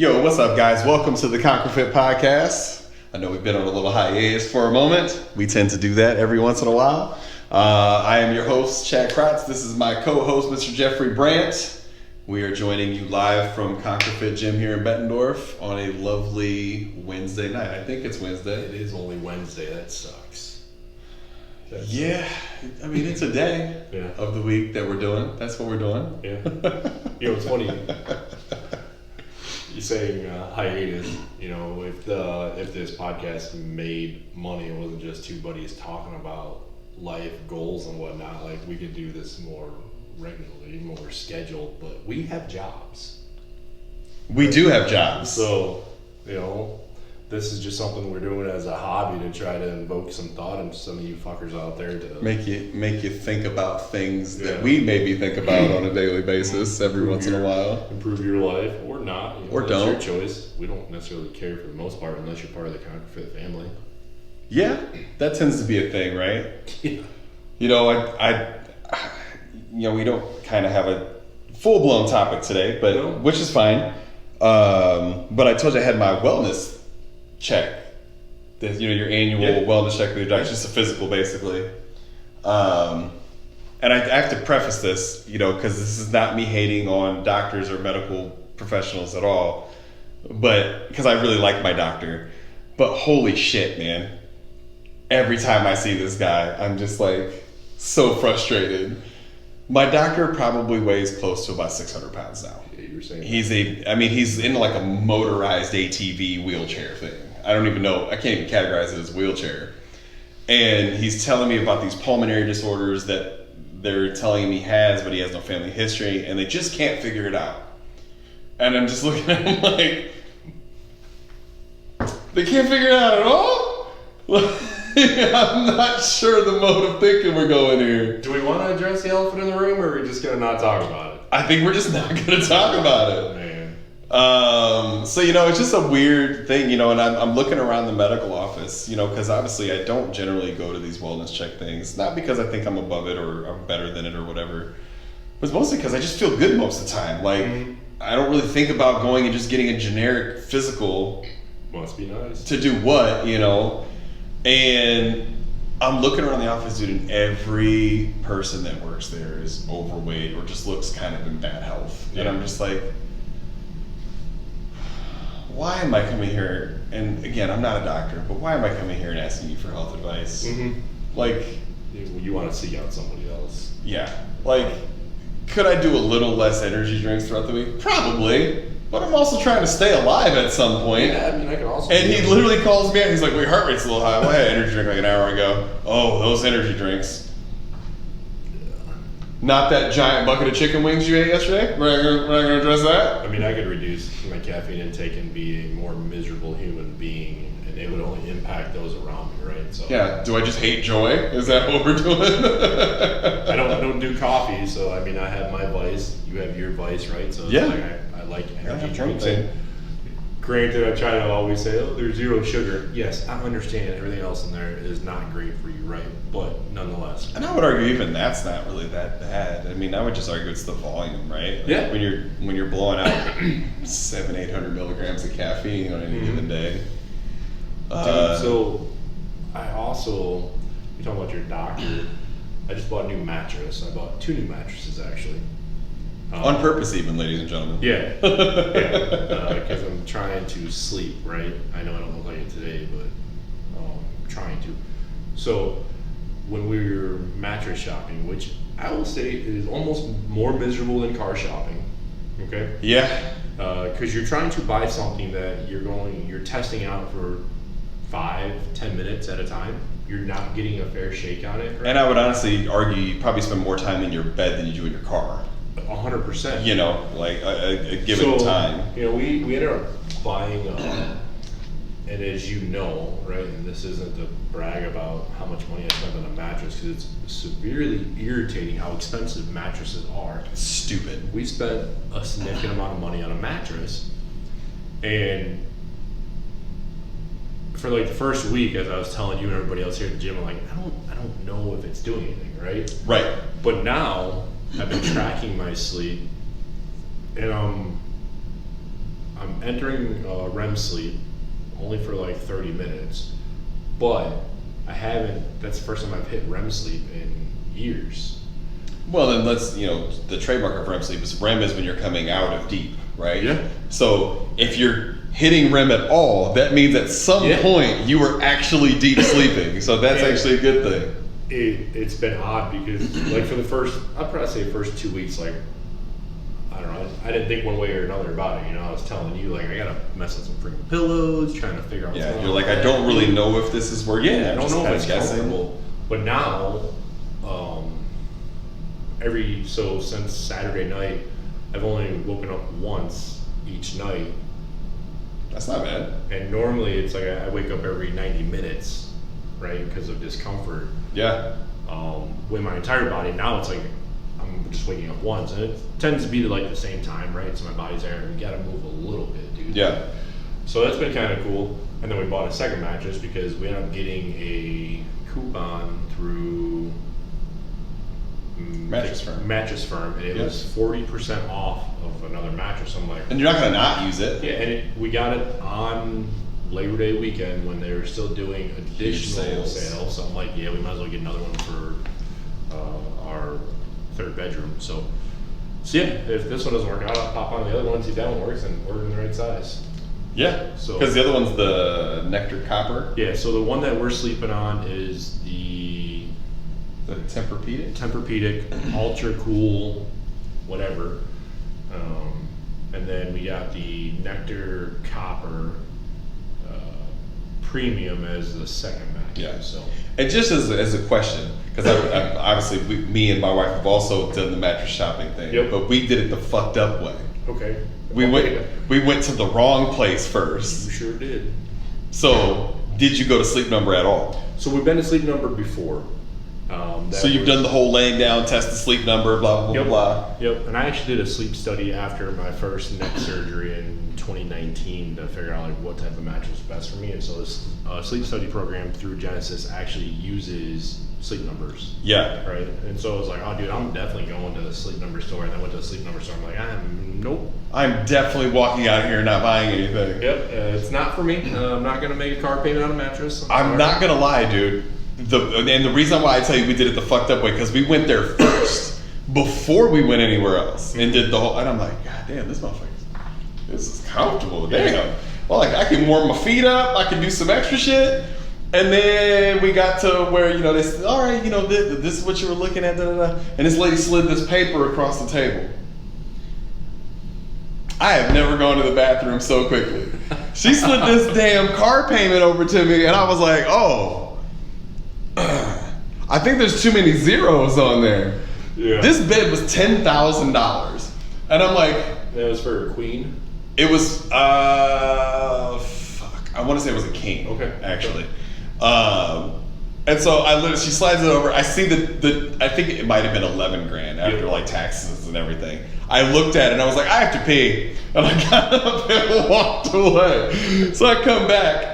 Yo, what's up, guys? Welcome to the Konquer podcast. I know we've been on a little hiatus for a moment. We tend to do that every once in a while. I am your host, Chad Kratz. This is my co-host, Mr. Jeffrey Brandt. We are joining you live from Konquer Gym here in Bettendorf on a lovely Wednesday night. I think it's Wednesday. It is only Wednesday. That sucks. Yeah, I mean, it's a day of the week that we're doing. That's what we're doing. Yeah. You know, it's funny. You're saying hiatus. You know, if this podcast made money, it wasn't just two buddies talking about life goals and whatnot. Like, we could do this more regularly, more scheduled. But we have jobs. We do have jobs. So, you know, this is just something we're doing as a hobby to try to invoke some thought into some of you fuckers out there to make you think about things that we maybe think about on a daily basis every once in a while. Improve your life or not. You know, or that's don't. Your choice. We don't necessarily care for the most part unless you're part of the Konquer family. Yeah, that tends to be a thing, right? Yeah. You know, I we don't kind of have a full-blown topic today, but which is fine. But I told you I had my wellness check. Your annual wellness check with your doctor, just a physical, basically. And I have to preface this, because this is not me hating on doctors or medical professionals at all, but because I really like my doctor. But holy shit, man. Every time I see this guy, I'm just like so frustrated. My doctor probably weighs close to about 600 pounds now. Yeah, you were saying he's in like a motorized ATV wheelchair thing. I don't even know. I can't even categorize it as a wheelchair. And he's telling me about these pulmonary disorders that they're telling him he has, but he has no family history, and they just can't figure it out. And I'm just looking at him like, they can't figure it out at all? I'm not sure the mode of thinking we're going here. Do we want to address the elephant in the room, or are we just going to not talk about it? I think we're just not going to talk about it. Man. So, it's just a weird thing, and I'm looking around the medical office, because obviously I don't generally go to these wellness check things, not because I think I'm above it or I'm better than it or whatever, but it's mostly because I just feel good most of the time. Like, I don't really think about going and just getting a generic physical. Must be nice. To do what, and I'm looking around the office, dude, and every person that works there is overweight or just looks kind of in bad health. Yeah. And I'm just like, why am I coming here? And again, I'm not a doctor, but why am I coming here and asking you for health advice? Mm-hmm. Like, you want to seek out somebody else. Yeah. Like, could I do a little less energy drinks throughout the week? Probably. But I'm also trying to stay alive at some point. Yeah, I mean, I can also. And he literally calls me out. He's like, "Well, your heart rate's a little high." Well, I had an energy drink like an hour ago. Oh, those energy drinks. Not that giant bucket of chicken wings you ate yesterday? We're not going to address that? I mean, I could reduce my caffeine intake and be a more miserable human being, and it would only impact those around me, right? So. Yeah. Do I just hate joy? Is that what we're doing? I don't do coffee, so I mean, I have my vice. You have your vice, right? So yeah. I like energy drinks. Granted, I try to always say, "Oh, there's zero sugar." Yes, I understand everything else in there is not great for you, right? But nonetheless. And I would argue even that's not really that bad. I mean, I would just argue it's the volume, right? Like yeah. When you're blowing out 700-800 milligrams of caffeine on any given day. Dude, so I also, you talking about your doctor? I just bought a new mattress. I bought 2 new mattresses actually. On purpose, even, ladies and gentlemen. Yeah, yeah. Because I'm trying to sleep, right? I know I don't look like it today, but I'm trying to. So when we were mattress shopping, which I will say is almost more miserable than car shopping, okay? Yeah. Because you're trying to buy something that you're testing out for 5-10 minutes at a time. You're not getting a fair shake on it. Right? And I would honestly argue you probably spend more time in your bed than you do in your car. 100%. Like a given time. We ended up buying, and as you know, right, and this isn't to brag about how much money I spent on a mattress, because it's severely irritating how expensive mattresses are. It's stupid. We spent a significant amount of money on a mattress, and for like the first week, as I was telling you and everybody else here at the gym, I'm like, I don't know if it's doing anything, right? Right. But now I've been tracking my sleep, and I'm I'm entering REM sleep only for like 30 minutes, but I haven't. That's the first time I've hit REM sleep in years. Well, then the trademark of REM sleep is REM is when you're coming out of deep, right? Yeah. So if you're hitting REM at all, that means at some point you were actually deep sleeping. So that's actually a good thing. It's been odd because like for the first, I'd probably say first 2 weeks, like, I don't know, I didn't think one way or another about it. You know, I was telling you, like, I gotta mess with some freaking pillows, trying to figure out what's going on. You're like, I don't really know if this is working. Yeah, I don't know if it's comfortable. But now, since Saturday night, I've only woken up once each night. That's not bad. And normally it's like I wake up every 90 minutes, right, because of discomfort. Yeah. With my entire body. Now it's like I'm just waking up once, and it tends to be like the same time, right? So my body's there, and we gotta move a little bit, dude. Yeah. So that's been kind of cool. And then we bought a second mattress because we ended up getting a coupon through Mattress Firm, and it was 40% off of another mattress. I'm like, and you're not gonna not use it. Yeah, and we got it on Labor Day weekend when they were still doing additional sales. So I'm like, yeah, we might as well get another one for our third bedroom. So yeah, if this one doesn't work out, I'll pop on the other one, see if that one works, and order in the right size. Yeah, so because the other one's the Nectar Copper. Yeah, so the one that we're sleeping on is the Tempur-Pedic, ultra cool, whatever. And then we got the Nectar Copper Premium as the second mattress. Yeah. So, and just as a question, because obviously me and my wife have also done the mattress shopping thing, but we did it the fucked up way. Okay. We went to the wrong place first. You sure did. So, did you go to Sleep Number at all? So we've been to Sleep Number before. So you've done the whole laying down, test the sleep number, blah, blah, blah. Yep, and I actually did a sleep study after my first neck surgery in 2019 to figure out like what type of mattress is best for me. And so this sleep study program through Genesis actually uses sleep numbers. Yeah. Right? And so I was like, oh dude, I'm definitely going to the Sleep Number store. And I went to the Sleep Number store. I'm like, nope. I'm definitely walking out here and not buying anything. Yep, it's not for me. I'm not going to make a car payment on a mattress. I'm not going to lie, dude. And the reason why I tell you we did it the fucked up way, because we went there first before we went anywhere else and did the whole. And I'm like, God damn, this is comfortable. Damn. Well, like I can warm my feet up, I can do some extra shit, and then we got to where they said, all right, this is what you were looking at, and this lady slid this paper across the table. I have never gone to the bathroom so quickly. She slid this damn car payment over to me, and I was like, oh. I think there's too many zeros on there. Yeah. This bed was $10,000, and I'm like, that was for a queen. It was I want to say it was a king. Okay, actually. And so she slides it over. I see I think it might have been $11,000 after like taxes and everything. I looked at it and I was like, I have to pee, and I got up and walked away. So I come back.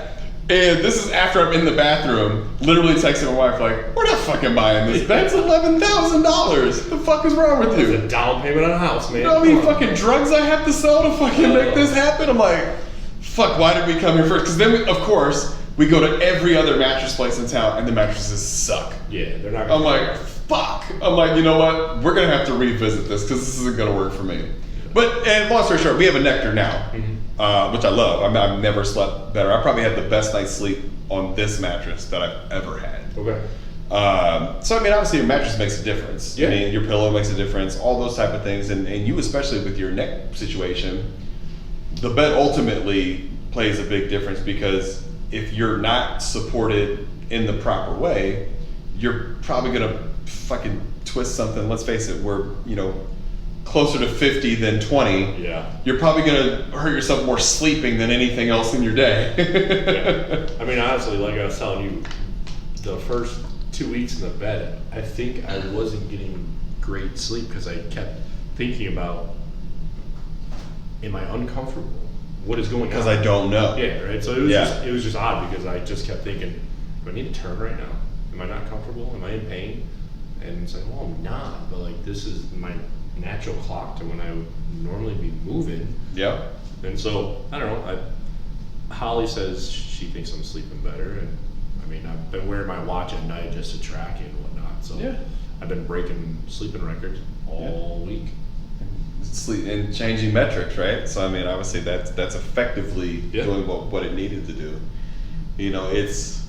And this is after I'm in the bathroom, literally texting my wife like, we're not fucking buying this. That's $11,000. The fuck is wrong with you? It's a down payment on a house, man. You know how many fucking drugs I have to sell to fucking make this happen? I'm like, fuck, why did we come here first? Because then, of course, we go to every other mattress place in town and the mattresses suck. Yeah, they're not I'm like, fuck. I'm like, you know what? We're going to have to revisit this because this isn't going to work for me. And long story short, we have a Nectar now. Mm-hmm. Which I love. I've never slept better. I probably had the best night's sleep on this mattress that I've ever had. Okay. So I mean, obviously your mattress makes a difference. Yeah. I mean, your pillow makes a difference. All those type of things, and you especially with your neck situation, the bed ultimately plays a big difference because if you're not supported in the proper way, you're probably gonna fucking twist something. Let's face it, we're closer to 50 than 20, you're probably going to hurt yourself more sleeping than anything else in your day. Yeah. I mean, honestly, like I was telling you, the first 2 weeks in the bed, I think I wasn't getting great sleep because I kept thinking about, am I uncomfortable? What is going on? Because I don't know. Yeah, right? So it was just odd because I just kept thinking, do I need to turn right now? Am I not comfortable? Am I in pain? And it's like, well, I'm not, but like this is my natural clock to when I would normally be moving. Yeah. And so, I don't know, Holly says she thinks I'm sleeping better, and I mean, I've been wearing my watch at night just to track it and whatnot, so Yeah. I've been breaking sleeping records all week. Sleep and changing metrics, right? So I mean, obviously that's effectively Yeah. doing what it needed to do. You know, it's,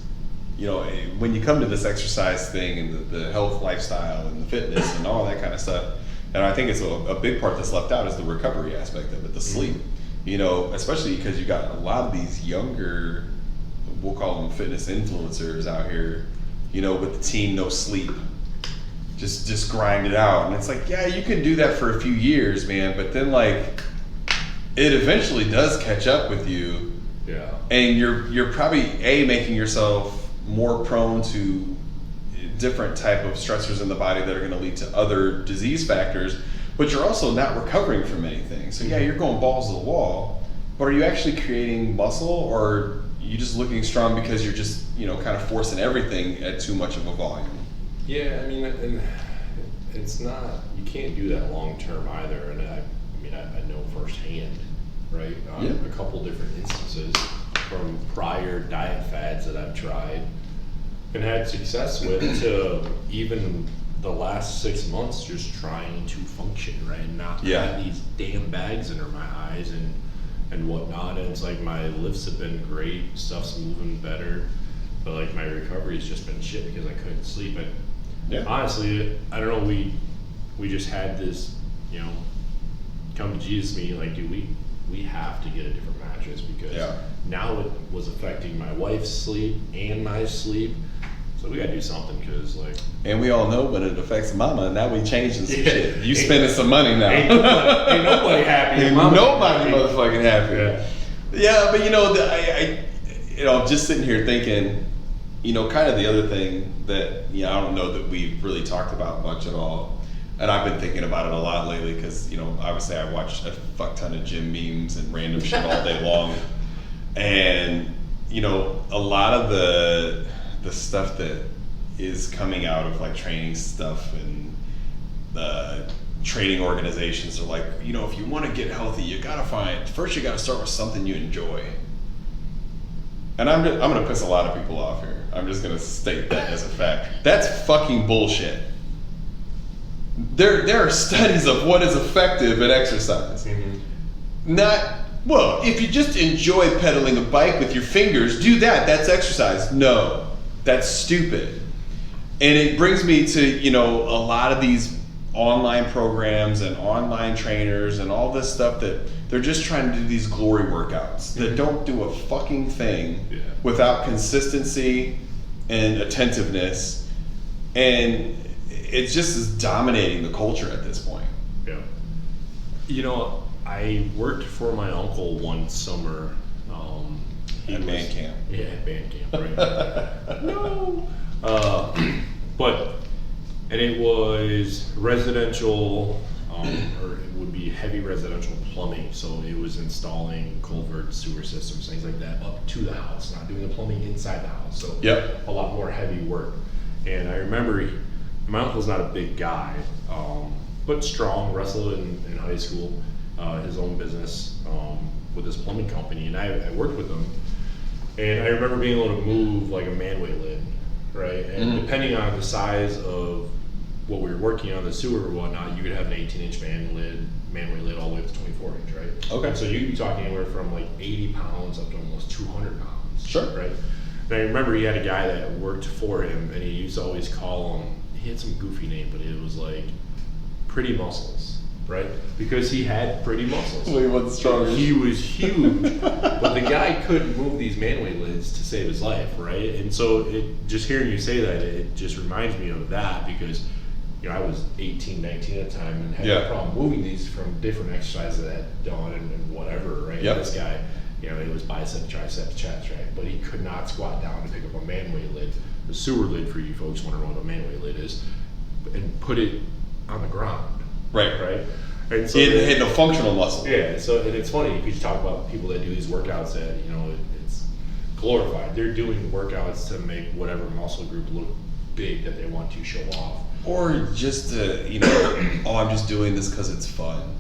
you know, when you come to this exercise thing and the health lifestyle and the fitness and all that kind of stuff, and I think it's a big part that's left out is the recovery aspect of it, the sleep. You know, especially because you got a lot of these younger, we'll call them fitness influencers out here, you know, with the team no sleep. Just grind it out. And it's like, yeah, you can do that for a few years, man, but then like it eventually does catch up with you. Yeah. And you're probably making yourself more prone to different type of stressors in the body that are going to lead to other disease factors, but you're also not recovering from anything. So yeah, you're going balls to the wall, but are you actually creating muscle, or are you just looking strong because you're just, you know, kind of forcing everything at too much of a volume? Yeah, I mean, and it's not, you can't do that long term either. And I know firsthand, right? A couple different instances from prior diet fads that I've tried and had success with to even the last 6 months just trying to function, right? And not have these damn bags under my eyes and whatnot. And it's like my lifts have been great, stuff's moving better, but like my recovery's just been shit because I couldn't sleep. And honestly, I don't know, we just had this, you know, come to Jesus meeting, like, dude, we have to get a different mattress because now it was affecting my wife's sleep and my sleep. So we gotta do something, because like, and we all know when it affects mama, now we changing some shit. You spending some money now. Ain't nobody happy. Ain't nobody motherfucking happy. Yeah, but you know, I you know, just sitting here thinking, you know, kind of the other thing that, you know, I don't know that we've really talked about much at all, and I've been thinking about it a lot lately because, you know, obviously I watch a fuck ton of gym memes and random shit all day long, and you know, a lot of the stuff that is coming out of like training stuff and the training organizations are like, you know, if you want to get healthy, you gotta start with something you enjoy. And I'm gonna piss a lot of people off here. I'm just gonna state that as a fact. That's fucking bullshit. There are studies of what is effective at exercise. Well, if you just enjoy pedaling a bike with your fingers, do that. That's exercise. No, that's stupid. And it brings me to, you know, a lot of these online programs and online trainers and all this stuff that they're just trying to do these glory workouts that don't do a fucking thing without consistency and attentiveness. And it just is dominating the culture at this point. Yeah. You know, I worked for my uncle one summer. At band camp. Yeah, at band camp, right? No. And it was residential, or it would be heavy residential plumbing. So it was installing culvert sewer systems, things like that, up to the house, not doing the plumbing inside the house. So a lot more heavy work. And I remember my uncle's not a big guy, but strong, wrestled in high school, his own business with his plumbing company. And I worked with him. And I remember being able to move like a manway lid, right? And depending on the size of what we were working on, the sewer or whatnot, you could have an 18-inch manway lid all the way up to 24-inch, right? Okay. So you'd be talking anywhere from like 80 pounds up to almost 200 pounds. Sure. Right? And I remember he had a guy that worked for him, and he used to always call him, he had some goofy name, but it was like Pretty Muscles, right? Because he had pretty muscles. Well, he wasn't strong. He was huge, but the guy couldn't move these manway lids to save his life, right? And so just hearing you say that, it just reminds me of that, because you know, I was 18, 19 at the time and had no problem moving these from different exercises that I had done and whatever, right? This guy, you know, it was bicep, tricep, chest, right? But he could not squat down to pick up a manway lid, the sewer lid, for you folks wondering what a manway lid is, and put it on the ground. Right? And so it had no functional muscle. Yeah, so and it's funny because you talk about people that do these workouts that, you know, it's glorified. They're doing workouts to make whatever muscle group look big that they want to show off. Or just oh, I'm just doing this because it's fun.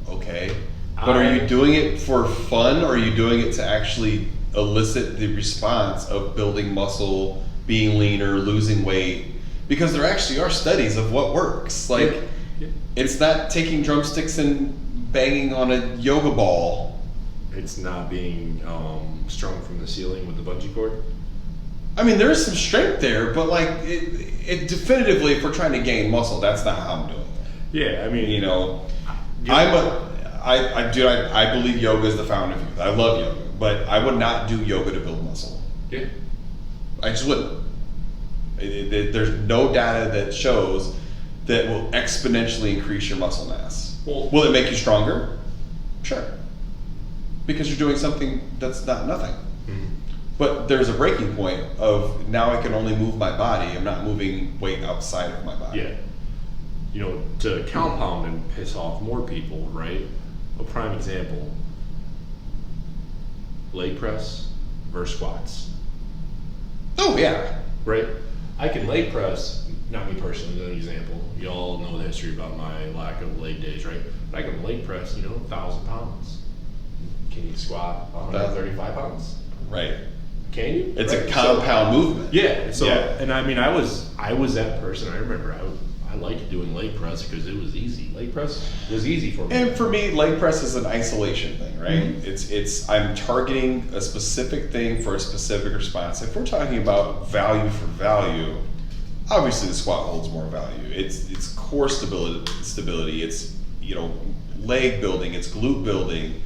Okay. But are you doing it for fun, or are you doing it to actually elicit the response of building muscle, being leaner, losing weight? Because there actually are studies of what works. Like, it's not taking drumsticks and banging on a yoga ball. It's not being strung from the ceiling with the bungee cord. I mean, there is some strength there, but like, it definitively, if we're trying to gain muscle, that's not how I'm doing it. Yeah, I mean, I believe yoga is the fountain of youth. I love yoga, but I would not do yoga to build muscle. Yeah. I just wouldn't. There's no data that shows that will exponentially increase your muscle mass. Well, will it make you stronger? Sure. Because you're doing something that's not nothing. Mm-hmm. But there's a breaking point of now I can only move my body. I'm not moving weight outside of my body. Yeah. To compound and piss off more people, right? A prime example, leg press versus squats. Oh, yeah. Right? I can leg press, not me personally, as an example. You all know the history about my lack of leg days, right? But I can leg press, 1,000 pounds. Can you squat 135 pounds? Right. Can you? It's a compound movement. Yeah. So, and I mean, I was that person. I remember I liked doing leg press because it was easy. Leg press was easy for me. And for me, leg press is an isolation thing, right? Mm-hmm. It's I'm targeting a specific thing for a specific response. If we're talking about value for value, obviously the squat holds more value. It's core stability. It's leg building. It's glute building.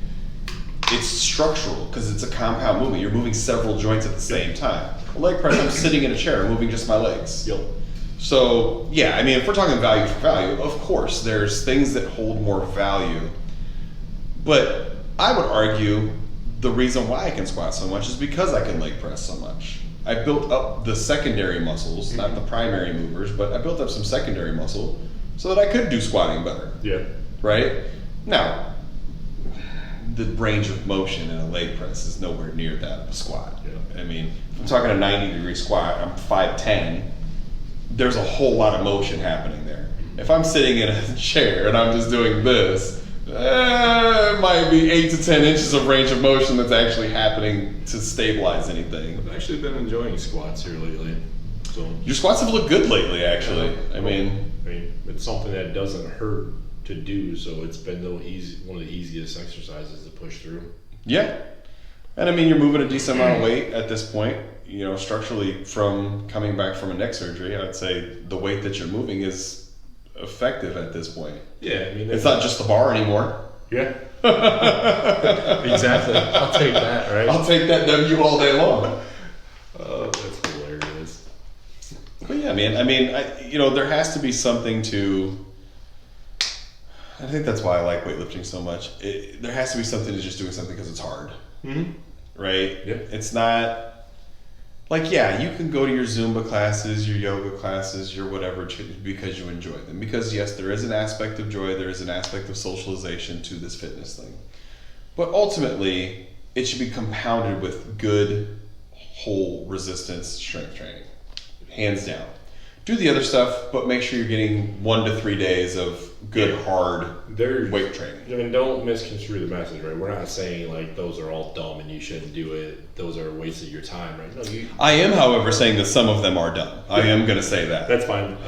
It's structural because it's a compound movement. You're moving several joints at the same time. A leg press, I'm sitting in a chair, moving just my legs. Yep. So, yeah, I mean, if we're talking value for value, of course, there's things that hold more value. But I would argue the reason why I can squat so much is because I can leg press so much. I built up the secondary muscles, not the primary movers, but I built up some secondary muscle so that I could do squatting better. Yeah. Right? Now, the range of motion in a leg press is nowhere near that of a squat. Yeah. I mean, if I'm talking a 90-degree squat, I'm 5'10", there's a whole lot of motion happening there. If I'm sitting in a chair and I'm just doing this, it might be 8 to 10 inches of range of motion that's actually happening to stabilize anything. I've actually been enjoying squats here lately. So your squats have looked good lately, actually. I mean, it's something that doesn't hurt to do, so it's been one of the easiest exercises to push through. Yeah. And I mean, you're moving a decent amount of weight at this point. Structurally, from coming back from a neck surgery, I'd say the weight that you're moving is effective at this point. Yeah, I mean, it's not just the bar anymore. Yeah. Exactly. I'll take that, right? I'll take that W all day long. Oh, that's hilarious. But yeah, man, I mean, there has to be something to... I think that's why I like weightlifting so much. There has to be something to just doing something because it's hard. Mm-hmm. Right? Yeah. It's not... Like, yeah, you can go to your Zumba classes, your yoga classes, your whatever, because you enjoy them. Because, yes, there is an aspect of joy, there is an aspect of socialization to this fitness thing. But ultimately, it should be compounded with good, whole resistance strength training. Hands down. Do the other stuff, but make sure you're getting 1 to 3 days of good, hard weight training. I mean, don't misconstrue the message, right? We're not saying, like, those are all dumb and you shouldn't do it. Those are a waste of your time, right? No, I am, however, saying that some of them are dumb. I am going to say that. That's fine.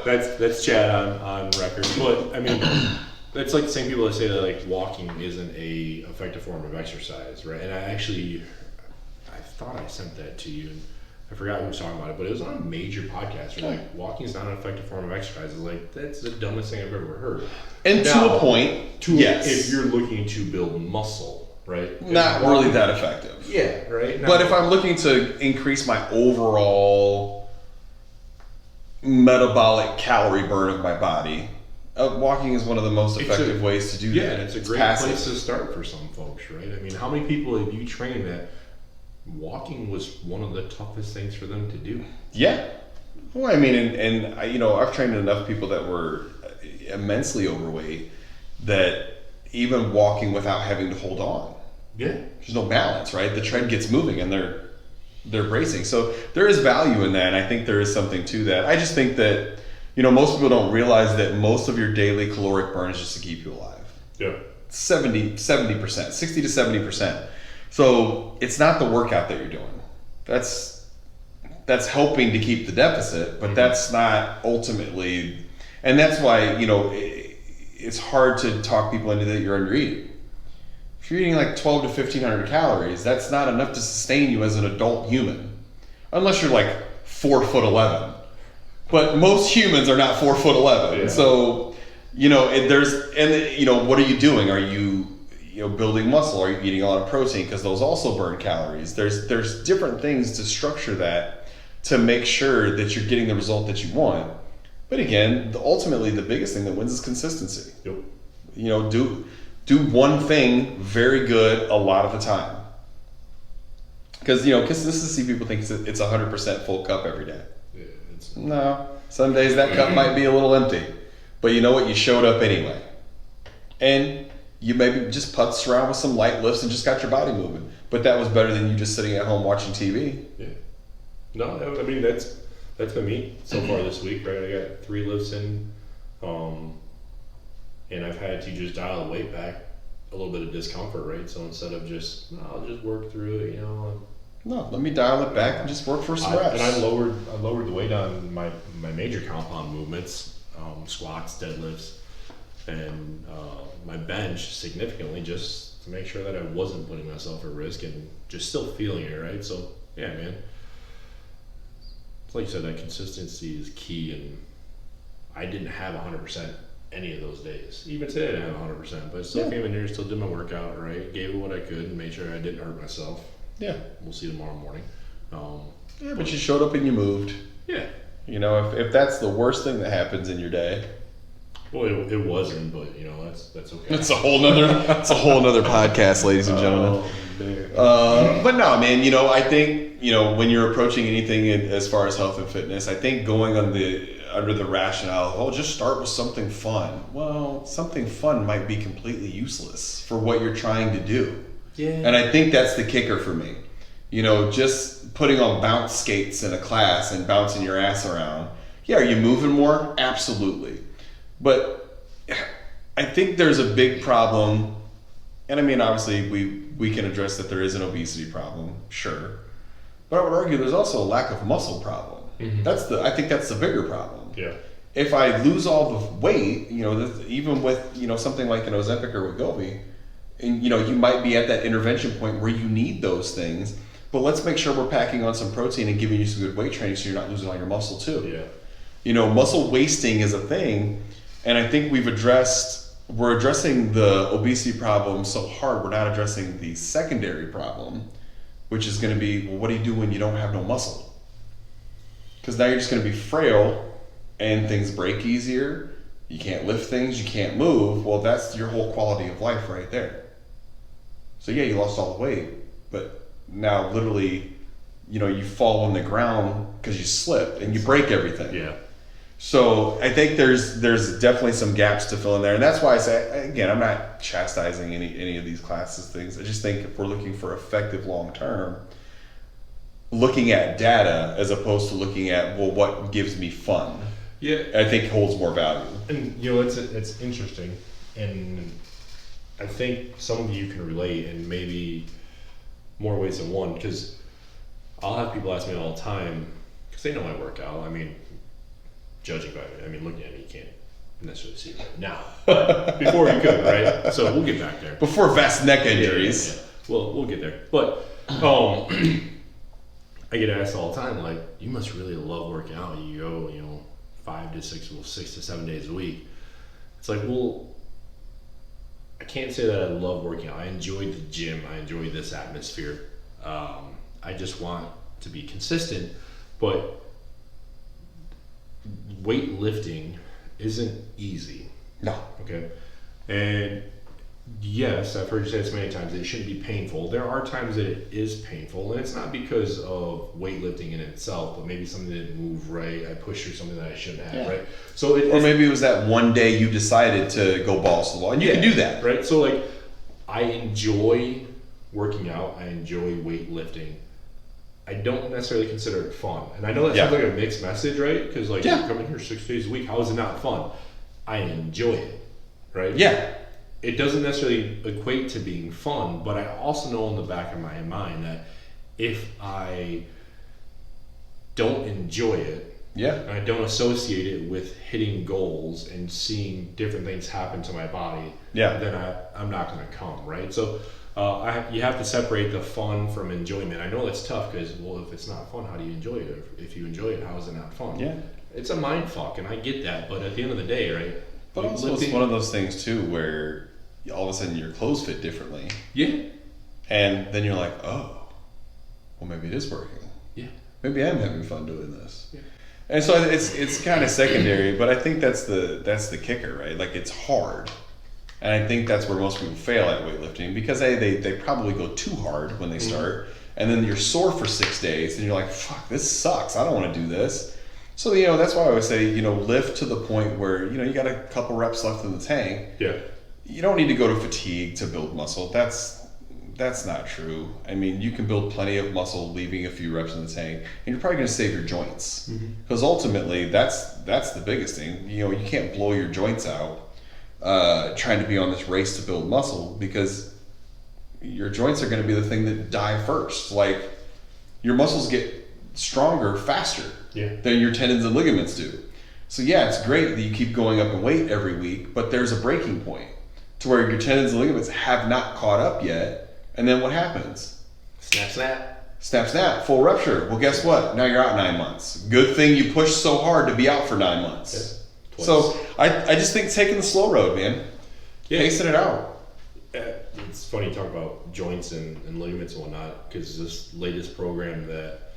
That's chat on record. But, I mean, it's like the same people that say that, like, walking isn't a effective form of exercise, right? And I thought I sent that to you. And I forgot who was talking about it, but it was on a major podcast. Where, like, walking is not an effective form of exercise. It's like, that's the dumbest thing I've ever heard. And now, to a point, yes. If you're looking to build muscle, right? Not really that effective. Yeah, right? But if I'm looking to increase my overall metabolic calorie burn of my body, walking is one of the most effective ways to do that. Yeah, and it's a great place to start for some folks, right? I mean, how many people have you trained that walking was one of the toughest things for them to do? Yeah. Well, I mean, and I've trained enough people that were immensely overweight that even walking without having to hold on. Yeah. There's no balance, right? The tread gets moving and they're they're bracing. So there is value in that, and I think there is something to that. I just think that, most people don't realize that most of your daily caloric burn is just to keep you alive. Yeah. 70%, 60 to 70%. So it's not the workout that you're doing. That's helping to keep the deficit, but that's not ultimately, and that's why, it's hard to talk people into that you're under eating. If you're eating like 12 to 1500 calories, that's not enough to sustain you as an adult human. Unless you're like 4'11". But most humans are not 4'11". Yeah. So, what are you doing? Are you, building muscle? Are you eating a lot of protein? Because those also burn calories. There's different things to structure that to make sure that you're getting the result that you want. But again, ultimately the biggest thing that wins is consistency. Yep. Do one thing very good a lot of the time. Because consistency, people think it's 100% full cup every day. Yeah, No, some days that cup might be a little empty, but you know what? You showed up anyway, and you maybe just putzed around with some light lifts and just got your body moving. But that was better than you just sitting at home watching TV. Yeah. No, I mean that's been me so far this week, right? I got 3 lifts in, and I've had to just dial the weight back, a little bit of discomfort, right? So instead of I'll just work through it, No, let me dial it back and just work for some reps. And I lowered the weight on my major compound movements, squats, deadlifts, and my bench significantly, just to make sure that I wasn't putting myself at risk and just still feeling it, right? So yeah, man. Like you said, that consistency is key, and I didn't have 100% any of those days. Even today I didn't have 100%, but I still came in here, still did my workout, right? Gave it what I could and made sure I didn't hurt myself. Yeah. We'll see tomorrow morning. But you showed up and you moved. Yeah. If that's the worst thing that happens in your day. Well, it wasn't, but that's okay. It's a whole nother podcast, ladies and gentlemen. But no, man, I think, when you're approaching anything as far as health and fitness, I think going under the rationale of, just start with something fun. Well, something fun might be completely useless for what you're trying to do. Yeah. And I think that's the kicker for me. Just putting on bounce skates in a class and bouncing your ass around. Yeah, are you moving more? Absolutely. But I think there's a big problem, and I mean, obviously we can address that there is an obesity problem, sure. But I would argue there's also a lack of muscle problem. Mm-hmm. I think that's the bigger problem. Yeah. If I lose all the weight, even with something like an Ozempic or Wegovy, and you might be at that intervention point where you need those things. But let's make sure we're packing on some protein and giving you some good weight training so you're not losing all your muscle too. Yeah. Muscle wasting is a thing, and I think we're addressing the obesity problem so hard, we're not addressing the secondary problem, which is going to be, well, what do you do when you don't have no muscle? Because now you're just going to be frail and things break easier. You can't lift things, you can't move. Well, that's your whole quality of life right there. So yeah, you lost all the weight, but now literally, you fall on the ground because you slipped and you break everything. Yeah. So I think there's definitely some gaps to fill in there, and that's why I say, again, I'm not chastising any of these classes things. I just think if we're looking for effective long term, looking at data as opposed to looking at, well, what gives me fun, I think holds more value. And it's interesting, and I think some of you can relate in maybe more ways than one, because I'll have people ask me all the time, because they know I work out. I mean, judging by it, looking at me, you can't necessarily see it now. Before you could, right? So we'll get back there. Before vast neck injuries. Yeah. Well, we'll get there. But I get asked all the time, like, you must really love working out. You go, 5 to 6 to 7 days a week. It's like, well, I can't say that I love working out. I enjoy the gym. I enjoy this atmosphere. I just want to be consistent, but weightlifting isn't easy. No. Okay. And yes, I've heard you say this many times, that it shouldn't be painful. There are times that it is painful, and it's not because of weightlifting in itself, but maybe something didn't move right. I pushed through something that I shouldn't have, right? So or maybe it was that one day you decided to go balls to the wall, and you can do that, right? So like, I enjoy working out. I enjoy weightlifting. I don't necessarily consider it fun. And I know that sounds like a mixed message, right? Because like you're coming here 6 days a week, how is it not fun? I enjoy it, right? Yeah. It doesn't necessarily equate to being fun, but I also know in the back of my mind that if I don't enjoy it, and I don't associate it with hitting goals and seeing different things happen to my body, then I'm not going to come, right? So you have to separate the fun from enjoyment. I know that's tough because, well, if it's not fun, how do you enjoy it? If you enjoy it, how is it not fun? Yeah. It's a mind fuck, and I get that, but at the end of the day, right? But also it's one of those things, too, where all of a sudden your clothes fit differently. Yeah. And then you're like, oh, well, maybe it is working. Yeah. Maybe I'm having fun doing this. Yeah. And so it's kind of secondary, but I think that's the kicker, right? Like, it's hard. And I think that's where most people fail at weightlifting because they probably go too hard when they start. And then you're sore for 6 days and you're like, fuck, this sucks. I don't want to do this. So, that's why I always say, lift to the point where, you got a couple reps left in the tank. Yeah. You don't need to go to fatigue to build muscle. That's not true. I mean, you can build plenty of muscle leaving a few reps in the tank, and you're probably going to save your joints. Because ultimately, that's the biggest thing. You can't blow your joints out trying to be on this race to build muscle because your joints are going to be the thing that die first. Like, your muscles get stronger faster than your tendons and ligaments do. So yeah, it's great that you keep going up in weight every week, but there's a breaking point to where your tendons and ligaments have not caught up yet. And then what happens? Snap, snap. Snap, snap. Full rupture. Well, guess what? Now you're out 9 months. Good thing you pushed so hard to be out for 9 months. Yeah, so I just think taking the slow road, man. Yeah. Pacing it out. It's funny you talk about joints and ligaments and whatnot because this latest program that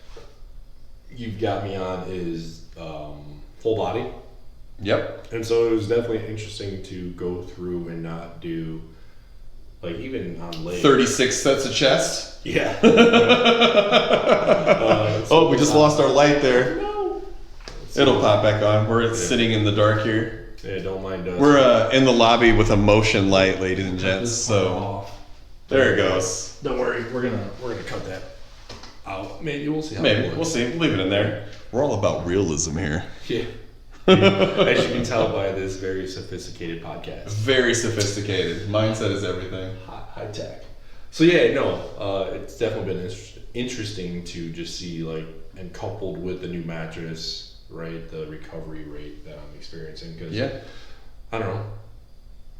you've got me on is full body. Yep. And so it was definitely interesting to go through and not do, like, even on legs. 36 sets of chest? Yeah. We just lost our light there. No. It'll pop back on. We're sitting in the dark here. Yeah, don't mind us. We're in the lobby with a motion light, ladies and gents. So there it goes. Don't worry, we're gonna cut that out. Maybe we'll see. We'll see. Leave it in there. We're all about realism here. Yeah. As you can tell by this very sophisticated podcast. Very sophisticated. Mindset is everything. High tech. So yeah, no, it's definitely been interesting to just see, like, and coupled with the new mattress, right, the recovery rate that I'm experiencing. Because I don't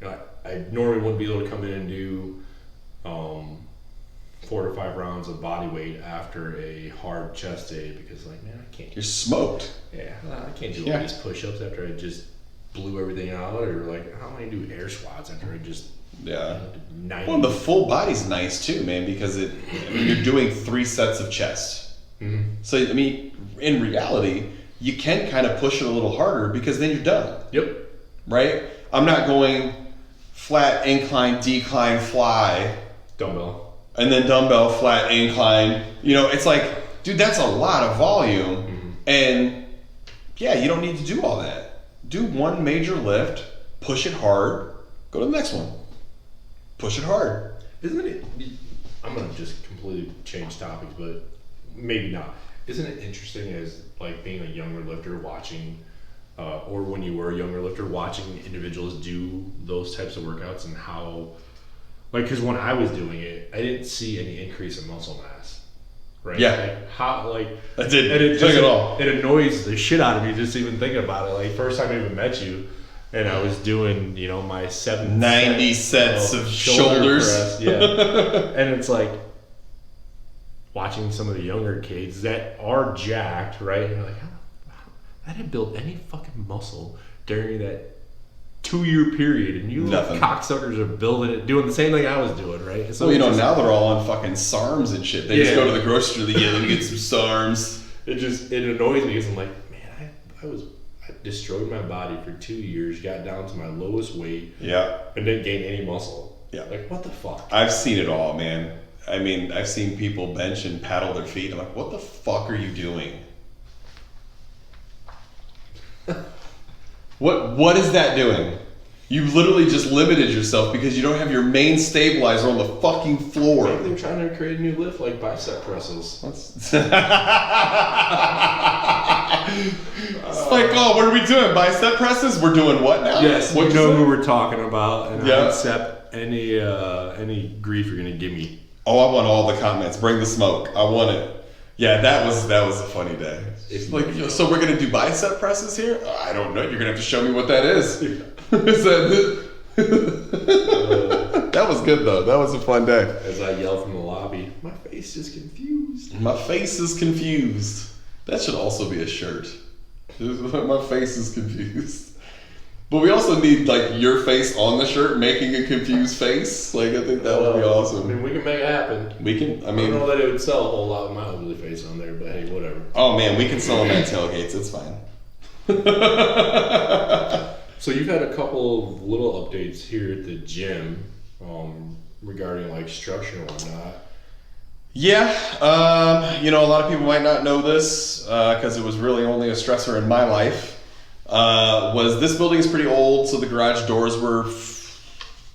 know, I normally wouldn't be able to come in and do 4 to 5 rounds of body weight after a hard chest day because, like, man, I can't. You're smoked. Yeah, I can't do all these push-ups after I just blew everything out, or like, how am I gonna do air squats after I just 90? Well, the full body's nice too, man, because you're doing 3 sets of chest. So I mean, in reality, you can kind of push it a little harder because then you're done. Yep. Right? I'm not going flat, incline, decline, fly, dumbbell, and then dumbbell, flat, incline. It's like, dude, that's a lot of volume, and yeah, you don't need to do all that. Do one major lift, push it hard, go to the next one. Push it hard. Isn't it? I'm gonna just completely change topics, but maybe not. Isn't it interesting as, like, being a younger lifter watching, or when you were a younger lifter watching individuals do those types of workouts and how, like, because when I was doing it, I didn't see any increase in muscle mass. Right? Yeah. Like, how, like, I didn't. And it annoys the shit out of me just even thinking about it. Like, first time I even met you, and I was doing, my 90 sets of shoulders. Press, yeah. And it's like watching some of the younger kids that are jacked, right? And you're like, I didn't build any fucking muscle during that 2-year period, and you little cocksuckers are building it, doing the same thing I was doing, right? So now they're all on fucking SARMs and shit. They just go to the grocery store, let me get some SARMs. It annoys me because I'm like, man, I destroyed my body for 2 years, got down to my lowest weight, and didn't gain any muscle. Yeah. Like, what the fuck? I've seen it all, man. I mean, I've seen people bench and paddle their feet. I'm like, what the fuck are you doing? What is that doing? You literally just limited yourself because you don't have your main stabilizer on the fucking floor. Maybe they're trying to create a new lift like bicep presses. It's like, oh, what are we doing? Bicep presses? We're doing what now? Yes, what you know who we're talking about, and Yeah. I accept any grief you're gonna give me. Oh, I want all the comments. Bring the smoke. I want it. Yeah, that was a funny day. It's like, so we're gonna do bicep presses here? I don't know. You're gonna have to show me what that is. That was good though. That was a fun day. As I yell from the lobby, my face is confused. My face is confused. That should also be a shirt. My face is confused. But we also need like your face on the shirt making a confused face. Like I think that would be awesome. I mean, we can make it happen. We can. I I mean, don't know that it would sell a whole lot with my ugly face on there, but hey, whatever. oh man, we can sell them at tailgates. It's fine. So you've had a couple of little updates here at the gym regarding like structure and whatnot. Yeah, a lot of people might not know this because it was really only a stressor in my life. Was this building is pretty old, so the garage doors were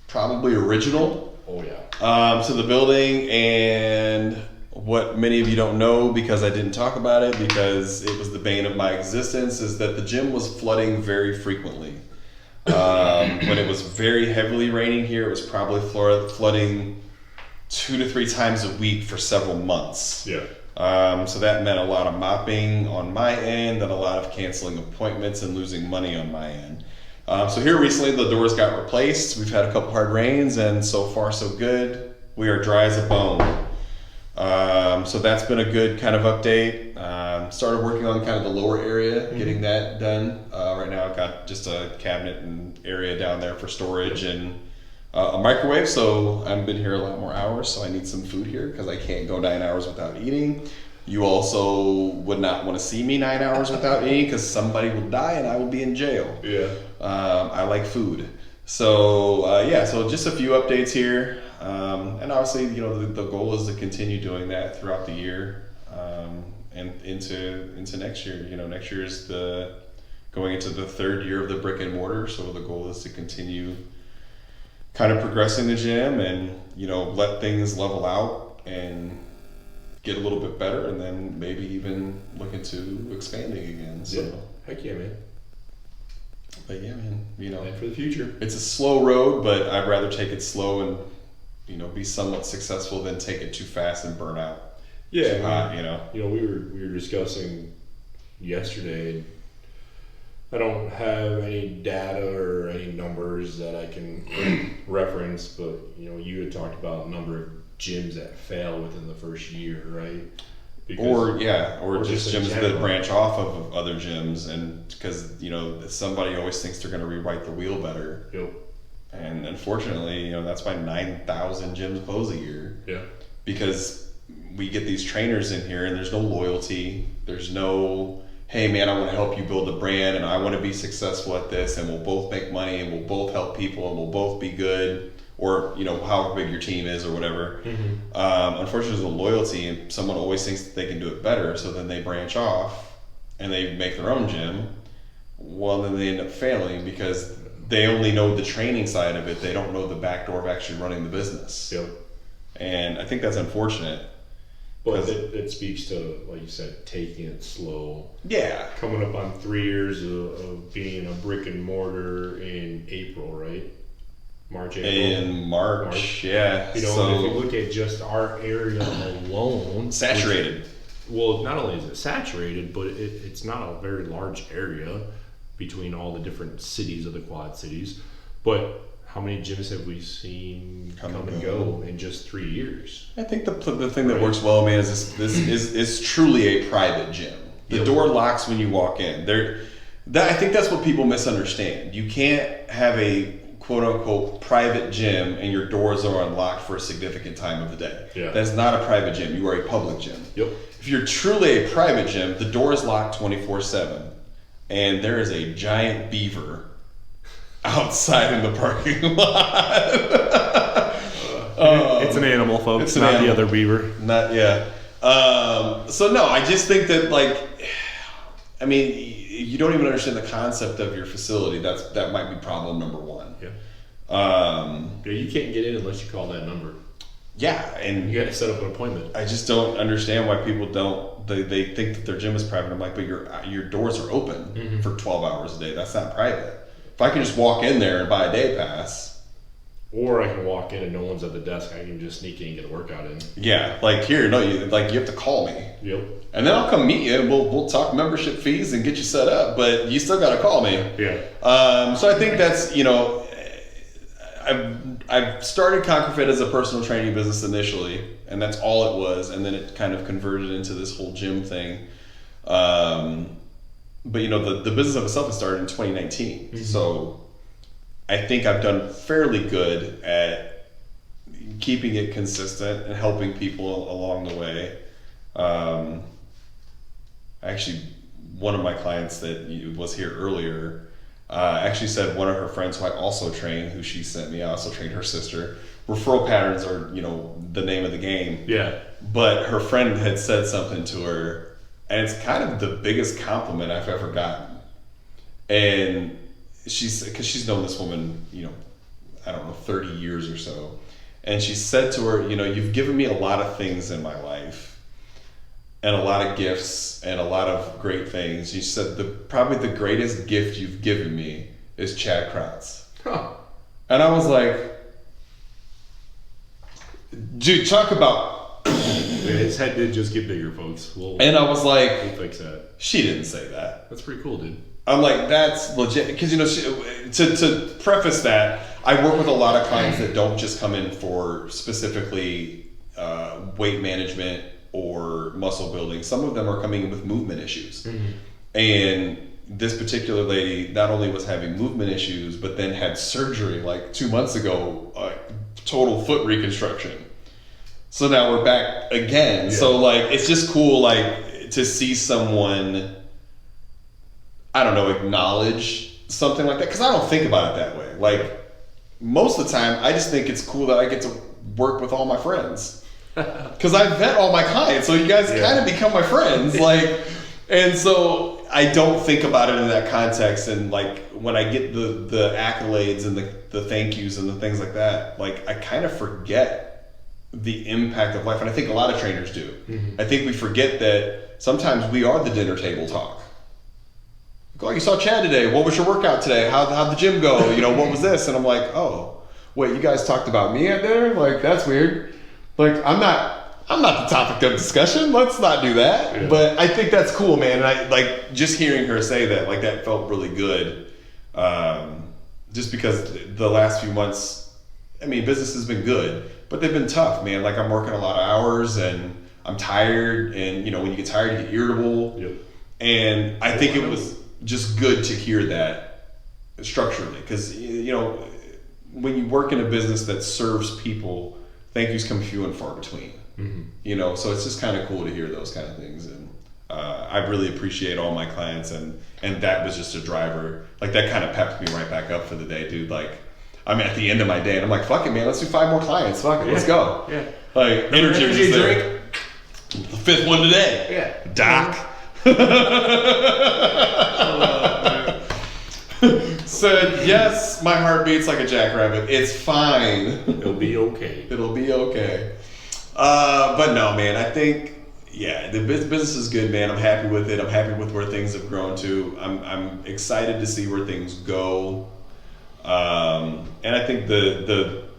probably original. Oh yeah. To the building, and what many of you don't know because I didn't talk about it because it was the bane of my existence is that the gym was flooding very frequently. When it was very heavily raining here, it was probably flooding 2 to 3 times a week for several months. Yeah. So that meant a lot of mopping on my end and a lot of canceling appointments and losing money on my end. So here recently the doors got replaced. We've had a couple hard rains and so far so good. We are dry as a bone. So that's been a good kind of update. Started working on kind of the lower area, getting that done. Right now I've got just a cabinet and area down there for storage and a microwave, so I've been here a lot more hours, so I need some food here because I can't go 9 hours without eating. You also would not want to see me 9 hours without eating because somebody will die and I will be in jail. Yeah. I like food. So so just a few updates here. And obviously, the goal is to continue doing that throughout the year and into next year. Next year is going into the 3rd year of the brick and mortar, so the goal is to continue kind of progressing the gym and let things level out and get a little bit better and then maybe even look into expanding again. So yeah. Heck yeah, man. But yeah, man, Plan for the future. it's a slow road, but I'd rather take it slow and be somewhat successful than take it too fast and burn out. Yeah, Too hot, we were discussing yesterday. I don't have any data or any numbers that I can reference, but you had talked about a number of gyms that fail within the first year, right? Or just gyms that general. branch off of other gyms, and because somebody always thinks they're going to rewrite the wheel better. Yep. And unfortunately, that's why 9,000 gyms close a year. Yeah. Because we get these trainers in here and there's no loyalty. There's no, hey man, I want to help you build a brand and I want to be successful at this and we'll both make money and we'll both help people and we'll both be good, or however big your team is or whatever. Mm-hmm. Unfortunately, there's no loyalty and someone always thinks that they can do it better, so then they branch off and they make their own gym. Well, then they end up failing because they only know the training side of it. They don't know the back door of actually running the business. Yep. And I think that's unfortunate. But it speaks to, like you said, taking it slow. Yeah. Coming up on 3 years of being a brick and mortar in April, right? April. In March, yeah. If you look at just our area alone, saturated. Well, not only is it saturated, but it's not a very large area between all the different cities of the Quad Cities. But how many gyms have we seen come and go in just 3 years? I think the thing that works well, man, is this is truly a private gym. The door locks when you walk in. I think that's what people misunderstand. You can't have a quote unquote private gym and your doors are unlocked for a significant time of the day. Yeah. That's not a private gym. You are a public gym. Yep. If you're truly a private gym, the door is locked 24/7, and there is a giant beaver outside in the parking lot. It's an animal, folks. It's not the other beaver. So no, I just think that I mean, you don't even understand the concept of your facility. That might be problem number one. Yeah. Yeah, you can't get in unless you call that number. Yeah, and you got to set up an appointment. I just don't understand why people don't. They think that their gym is private. I'm like, but your doors are open for 12 hours a day. That's not private. If I can just walk in there and buy a day pass, or I can walk in and no one's at the desk, I can just sneak in and get a workout in. Yeah, like here, no, you have to call me. Yep. And then I'll come meet you and we'll talk membership fees and get you set up, but you still got to call me. Yeah. So I think that's, I've started Konquer Fit as a personal training business initially, and that's all it was, and then it kind of converted into this whole gym thing. But the business of itself has started in 2019, so I think I've done fairly good at keeping it consistent and helping people along the way. Actually, one of my clients that was here earlier actually said one of her friends who I also train, who she sent me, I also trained her sister. Referral patterns are, the name of the game. Yeah. But her friend had said something to her, and it's kind of the biggest compliment I've ever gotten. And because she's known this woman, 30 years or so. And she said to her, you've given me a lot of things in my life, and a lot of gifts, and a lot of great things. She said, probably the greatest gift you've given me is Chad Kratz. Huh. And I was like, dude, talk about... His head did just get bigger, folks. And I was like... We'll fix that. She didn't say that. That's pretty cool, dude. I'm like, that's legit. Because, to preface that, I work with a lot of clients that don't just come in for specifically weight management or muscle building. Some of them are coming in with movement issues. And this particular lady not only was having movement issues, but then had surgery like 2 months ago, total foot reconstruction. So now we're back again. Yeah. So it's just cool to see someone, I don't know, acknowledge something like that. Because I don't think about it that way. Most of the time, I just think it's cool that I get to work with all my friends. Because I vet all my clients, so you guys kind of become my friends. And so I don't think about it in that context. And when I get the accolades and the thank yous and the things like that, I kind of forget the impact of life. And I think a lot of trainers do. I think we forget that sometimes we are the dinner table talk. Oh, you saw Chad today. What was your workout today? How'd the gym go? What was this? And I'm like, oh, wait, you guys talked about me at dinner? That's weird. I'm not the topic of discussion. Let's not do that. Yeah. But I think that's cool, man. And I just hearing her say that, that felt really good. Just because the last few months, business has been good, but they've been tough, man. I'm working a lot of hours and I'm tired. And, when you get tired, you get irritable. Yep. And I think it was just good to hear that structurally. Because, when you work in a business that serves people, thank yous come few and far between. So it's just kind of cool to hear those kind of things. And I really appreciate all my clients. And that was just a driver. That kind of pepped me right back up for the day, dude. I'm at the end of my day and I'm like, fuck it, man, let's do 5 more clients. Fuck it, let's go. Yeah. Energy was just there. The 5th one today. Yeah. Doc. Said, yes, my heart beats like a jackrabbit. It's fine. It'll be okay. It'll be okay. But no, man, I think, the business is good, man. I'm happy with it. I'm happy with where things have grown to. I'm excited to see where things go. And I think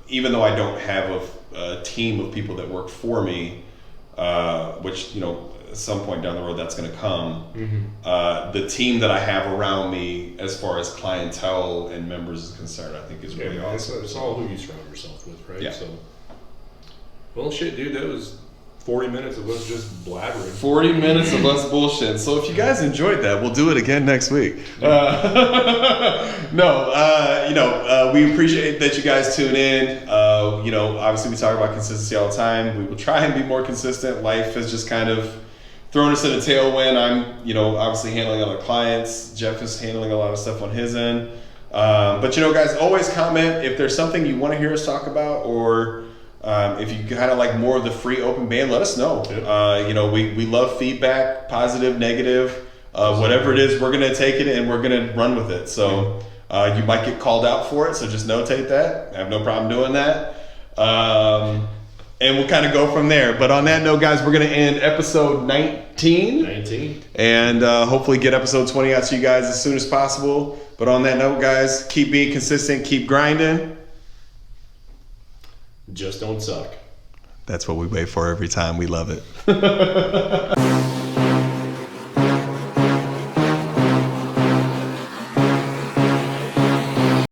even though I don't have a team of people that work for me, which, at some point down the road that's going to come, the team that I have around me as far as clientele and members is concerned, I think is really awesome. It's all who you surround yourself with, right? Yeah. So, well, shit, dude, that was 40 minutes of us just blabbering. 40 minutes of us bullshit. So if you guys enjoyed that, we'll do it again next week. We appreciate that you guys tune in. Obviously we talk about consistency all the time. We will try and be more consistent. Life has just kind of thrown us in a tailwind. I'm, obviously handling other clients. Jeff is handling a lot of stuff on his end. But guys, always comment if there's something you want to hear us talk about, or if you kind of like more of the free open band, let us know. Yep. We love feedback, positive, negative. Whatever it is, we're going to take it and we're going to run with it. So you might get called out for it, so just notate that. I have no problem doing that. And we'll kind of go from there. But on that note, guys, we're going to end episode 19. And hopefully get episode 20 out to you guys as soon as possible. But on that note, guys, keep being consistent, keep grinding. Just don't suck. That's what we wait for every time. We love it.